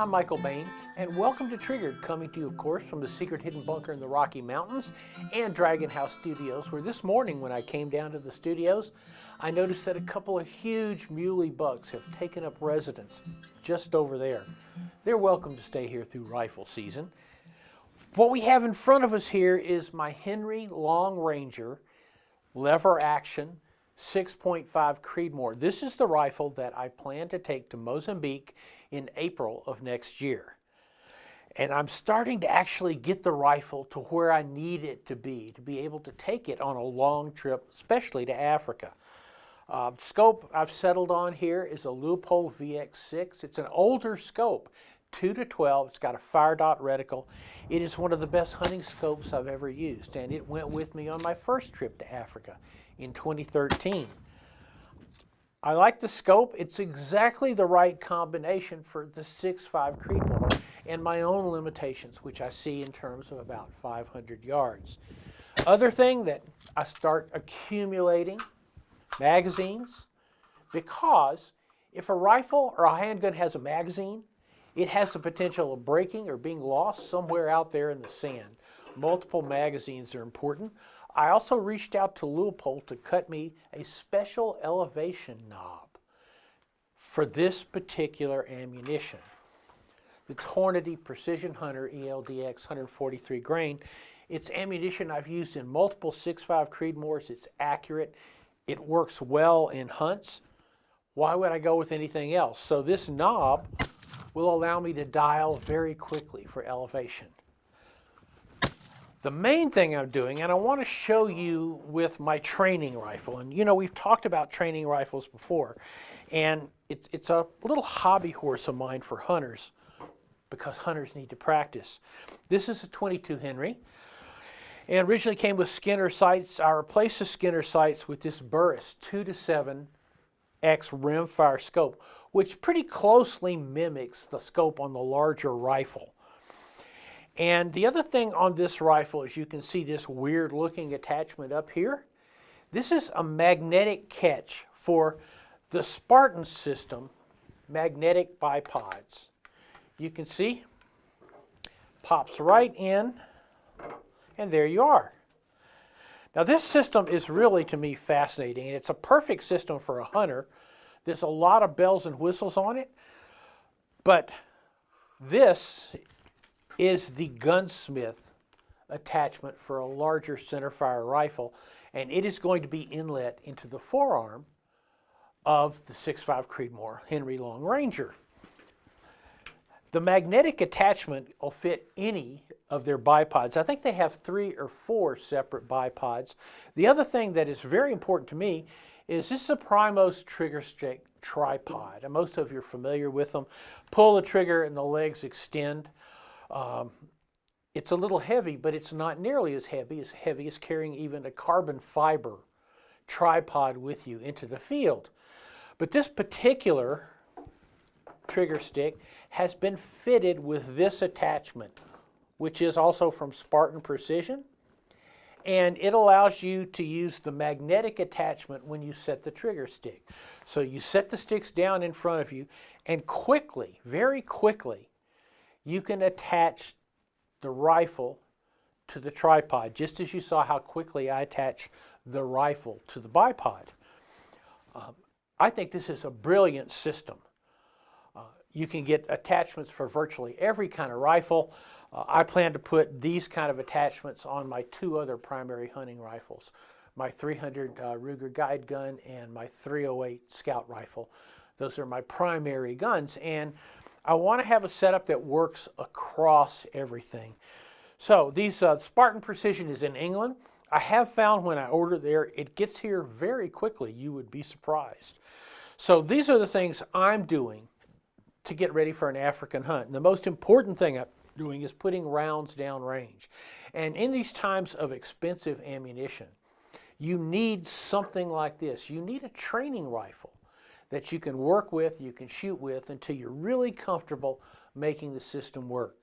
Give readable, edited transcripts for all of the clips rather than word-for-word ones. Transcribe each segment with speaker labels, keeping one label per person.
Speaker 1: I'm Michael Bain, and welcome to Triggered, coming to you, of course, from the secret hidden bunker in the Rocky Mountains and Dragon House Studios, where this morning when I came down to the studios, I noticed that a couple of huge muley bucks have taken up residence just over there. They're welcome to stay here through rifle season. What we have in front of us here is my Henry Long Ranger lever action 6.5 Creedmoor. This is the rifle that I plan to take to Mozambique in April of next year. And I'm starting to actually get the rifle to where I need it to be able to take it on a long trip, especially to Africa. Scope I've settled on here is a Leupold VX6. It's an older scope, 2-12. It's got a fire dot reticle. It is one of the best hunting scopes I've ever used, and it went with me on my first trip to Africa in 2013. I like the scope. It's exactly the right combination for the 6.5 Creedmoor and my own limitations, which I see in terms of about 500 yards. Other thing that I start accumulating magazines, because if a rifle or a handgun has a magazine, it has the potential of breaking or being lost somewhere out there in the sand. Multiple magazines are important. I also reached out to Leupold to cut me a special elevation knob for this particular ammunition. The Taurus Precision Hunter ELDX 143 grain. It's ammunition I've used in multiple 6.5 Creedmoors. It's accurate. It works well in hunts. Why would I go with anything else? So this knob will allow me to dial very quickly for elevation. The main thing I'm doing, and I want to show you with my training rifle, and you know, we've talked about training rifles before, and it's a little hobby horse of mine for hunters, because hunters need to practice. This is a 22 Henry, and originally came with Skinner sights. I replaced the Skinner sights with this Burris 2-7X rimfire scope, which pretty closely mimics the scope on the larger rifle. And the other thing on this rifle is you can see this weird looking attachment up here. This is a magnetic catch for the Spartan system magnetic bipods. You can see, pops right in, and there you are. Now this system is really, to me, fascinating, and it's a perfect system for a hunter. There's a lot of bells and whistles on it, but this is the gunsmith attachment for a larger centerfire rifle, and it is going to be inlet into the forearm of the 6.5 Creedmoor Henry Long Ranger. The magnetic attachment will fit any of their bipods. I think they have 3 or 4 separate bipods. The other thing that is very important to me is this is a Primos trigger stick tripod, and most of you are familiar with them. Pull the trigger and the legs extend. It's a little heavy, but it's not nearly as heavy as carrying even a carbon fiber tripod with you into the field. But this particular trigger stick has been fitted with this attachment, which is also from Spartan Precision, and it allows you to use the magnetic attachment when you set the trigger stick. So you set the sticks down in front of you, and quickly, very quickly, you can attach the rifle to the tripod, just as you saw how quickly I attach the rifle to the bipod. I think this is a brilliant system. You can get attachments for virtually every kind of rifle. I plan to put these kind of attachments on my 2 other primary hunting rifles, my 300 Ruger guide gun and my 308 scout rifle. Those are my primary guns, and I want to have a setup that works across everything. So these Spartan Precision is in England. I have found when I order there, it gets here very quickly. You would be surprised. So these are the things I'm doing to get ready for an African hunt. And the most important thing I'm doing is putting rounds down range. And in these times of expensive ammunition, you need something like this. You need a training rifle that you can work with, you can shoot with until you're really comfortable making the system work.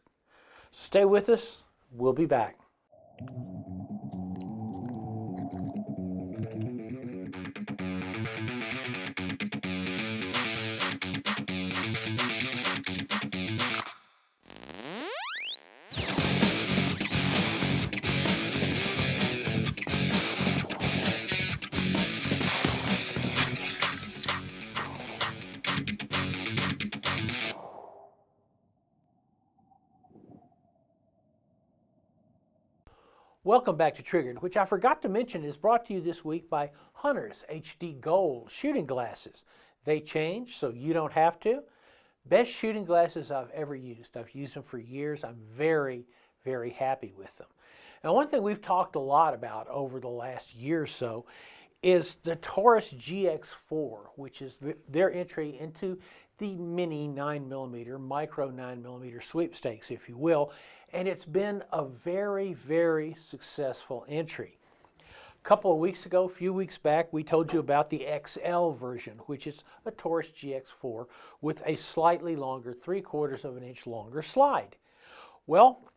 Speaker 1: Stay with us, we'll be back. Welcome back to Triggered, which I forgot to mention is brought to you this week by Hunter's HD Gold shooting glasses. They change so you don't have to. Best shooting glasses I've ever used. I've used them for years. I'm very, very happy with them. Now, one thing we've talked a lot about over the last year or so is the Taurus GX4, which is their entry into the mini 9mm, micro 9mm sweepstakes, if you will, and it's been a very, very successful entry. A couple of weeks ago, a few weeks back, we told you about the XL version, which is a Taurus GX4 with a slightly longer, 3/4 of an inch longer slide. Well,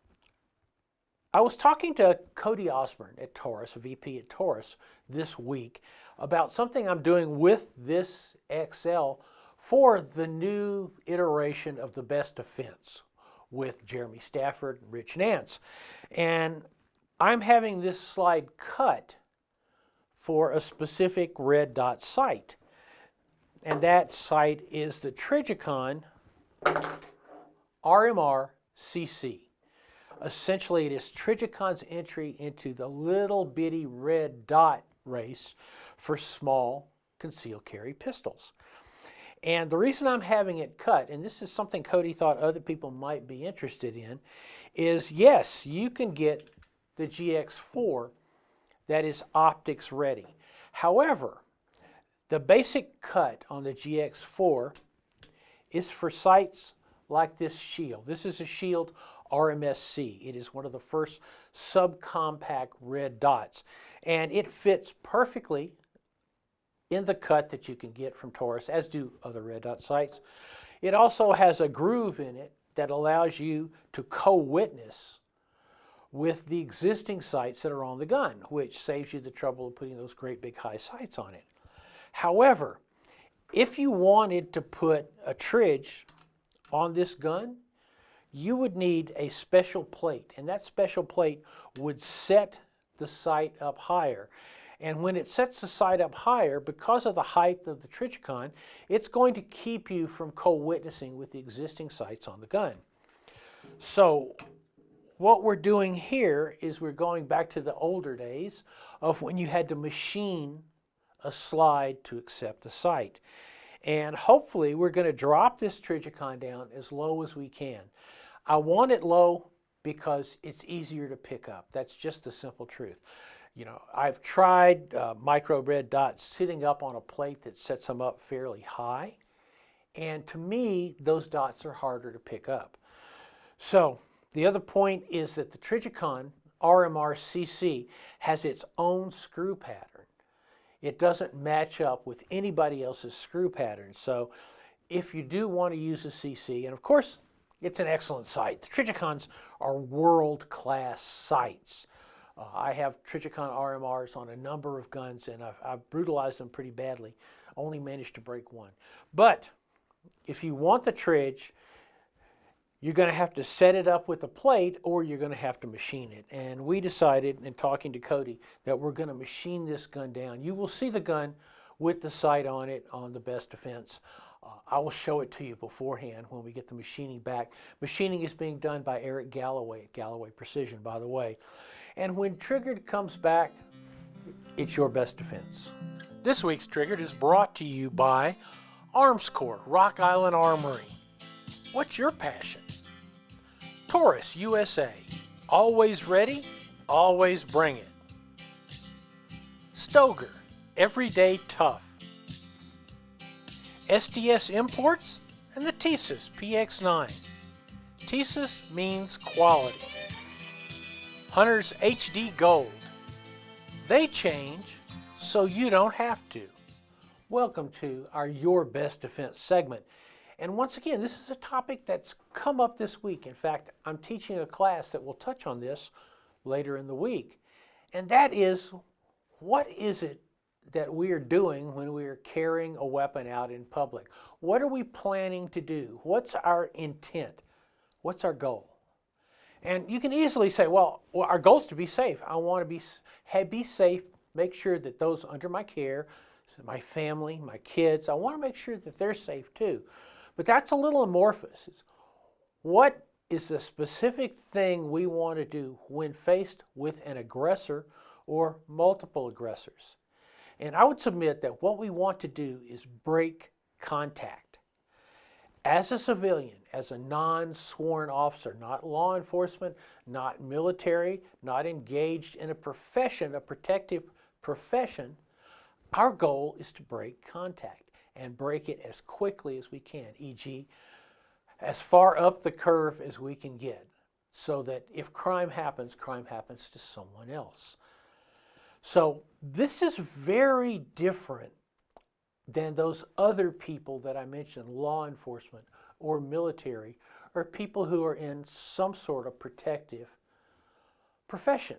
Speaker 1: I was talking to Cody Osborne at Taurus, a VP at Taurus, this week about something I'm doing with this XL for the new iteration of the Best Defense with Jeremy Stafford and Rich Nance. And I'm having this slide cut for a specific red dot sight. And that sight is the Trijicon RMRcc. Essentially, it is Trijicon's entry into the little bitty red dot race for small concealed carry pistols. And the reason I'm having it cut, and this is something Cody thought other people might be interested in, is yes, you can get the GX4 that is optics ready. However, the basic cut on the GX4 is for sights like this shield. This is a Shield RMSC. It is one of the first subcompact red dots, and it fits perfectly in the cut that you can get from Taurus, as do other red dot sights. It also has a groove in it that allows you to co-witness with the existing sights that are on the gun, which saves you the trouble of putting those great big high sights on it. However, if you wanted to put a Trig on this gun, you would need a special plate, and that special plate would set the sight up higher. And when it sets the sight up higher, because of the height of the Trijicon, it's going to keep you from co-witnessing with the existing sights on the gun. So what we're doing here is we're going back to the older days of when you had to machine a slide to accept the sight. And hopefully we're going to drop this Trijicon down as low as we can. I want it low because it's easier to pick up. That's just the simple truth. You know, I've tried micro red dots sitting up on a plate that sets them up fairly high. And to me, those dots are harder to pick up. So the other point is that the Trijicon RMRcc has its own screw pattern. It doesn't match up with anybody else's screw pattern. So if you do want to use a CC, and of course, it's an excellent sight. The Trijicons are world-class sights. I have Trijicon RMRs on a number of guns, and I've brutalized them pretty badly. Only managed to break one. But if you want the Trig, you're going to have to set it up with a plate, or you're going to have to machine it. And we decided, in talking to Cody, that we're going to machine this gun down. You will see the gun with the sight on it on the Best Defense. I will show it to you beforehand when we get the machining back. Machining is being done by Eric Galloway at Spartan Precision, by the way. And when Triggered comes back, it's your Best Defense. This week's Triggered is brought to you by Armscore, Rock Island Armory. What's your passion? Taurus USA, always ready, always bring it. Stoger, everyday tough. SDS Imports and the Thesis PX9. Thesis means quality. Hunter's HD Gold. They change so you don't have to. Welcome to our Your Best Defense segment. And once again, this is a topic that's come up this week. In fact, I'm teaching a class that will touch on this later in the week. And that is, what is it that we are doing when we are carrying a weapon out in public? What are we planning to do? What's our intent? What's our goal? And you can easily say, well, our goal is to be safe. I want to be safe, make sure that those under my care, my family, my kids, I want to make sure that they're safe too. But that's a little amorphous. What is the specific thing we want to do when faced with an aggressor or multiple aggressors. And I would submit that what we want to do is break contact. As a civilian, as a non-sworn officer, not law enforcement, not military, not engaged in a profession, a protective profession, our goal is to break contact and break it as quickly as we can, e.g., as far up the curve as we can get, so that if crime happens to someone else. So this is very different than those other people that I mentioned, law enforcement or military, or people who are in some sort of protective profession.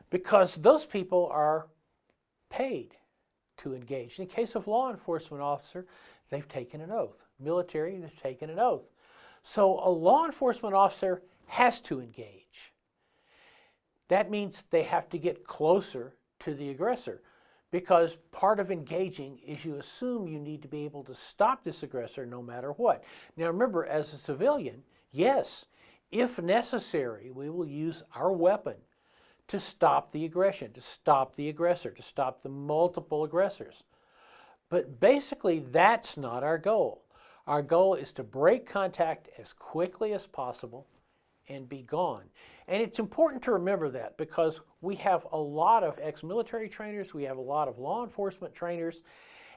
Speaker 1: Because those people are paid to engage. In the case of law enforcement officer, they've taken an oath. Military, they've taken an oath. So a law enforcement officer has to engage. That means they have to get closer to the aggressor, because part of engaging is you assume you need to be able to stop this aggressor no matter what. Now remember, as a civilian, yes, if necessary, we will use our weapon to stop the aggression, to stop the aggressor, to stop the multiple aggressors. But basically, that's not our goal. Our goal is to break contact as quickly as possible and be gone. And it's important to remember that, because we have a lot of ex-military trainers, we have a lot of law enforcement trainers,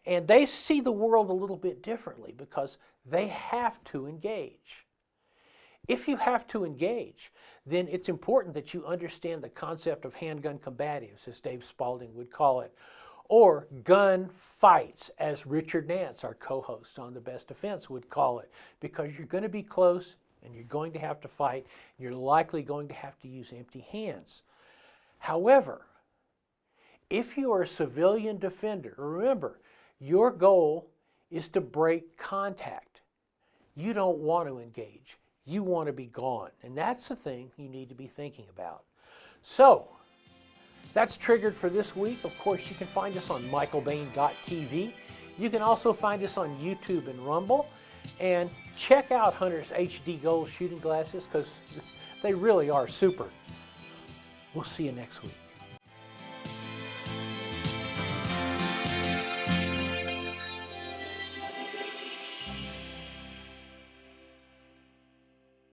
Speaker 1: and they see the world a little bit differently because they have to engage. If you have to engage, then it's important that you understand the concept of handgun combatives, as Dave Spalding would call it, or gun fights, as Richard Nance, our co-host on The Best Defense, would call it, because you're going to be close and you're going to have to fight. You're likely going to have to use empty hands. However, if you are a civilian defender, remember, your goal is to break contact. You don't want to engage. You want to be gone. And that's the thing you need to be thinking about. So, that's Triggered for this week. Of course, you can find us on michaelbain.tv. You can also find us on YouTube and Rumble. And check out Hunter's HD Gold shooting glasses, because they really are super. We'll see you next week.